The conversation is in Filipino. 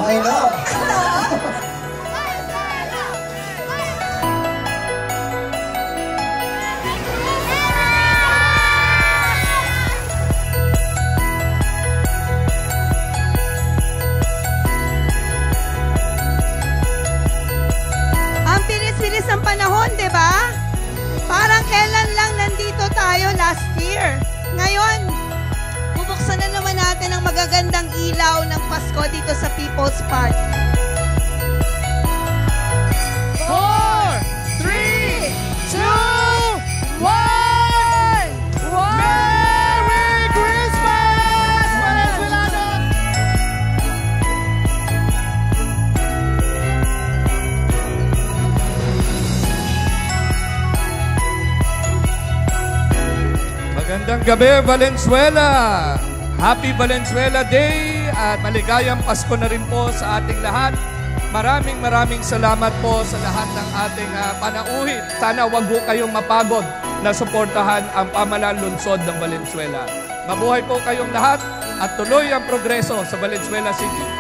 Okay lang. Ang bilis-bilis ng panahon, di ba? Parang kailan lang nandito tayo last year. Ngayon, bubuksan na naman natin ang magagandang ilaw ng Pasko dito sa People's Park. 4, 3, 2, 1! Merry Christmas! Valenzuelano! Magandang gabi, Valenzuela! Happy Valenzuela Day at maligayang Pasko na rin po sa ating lahat. Maraming salamat po sa lahat ng ating panauhin. Sana wag po kayong mapagod na suportahan ang pamahalaan lungsod ng Valenzuela. Mabuhay po kayong lahat at tuloy ang progreso sa Valenzuela City.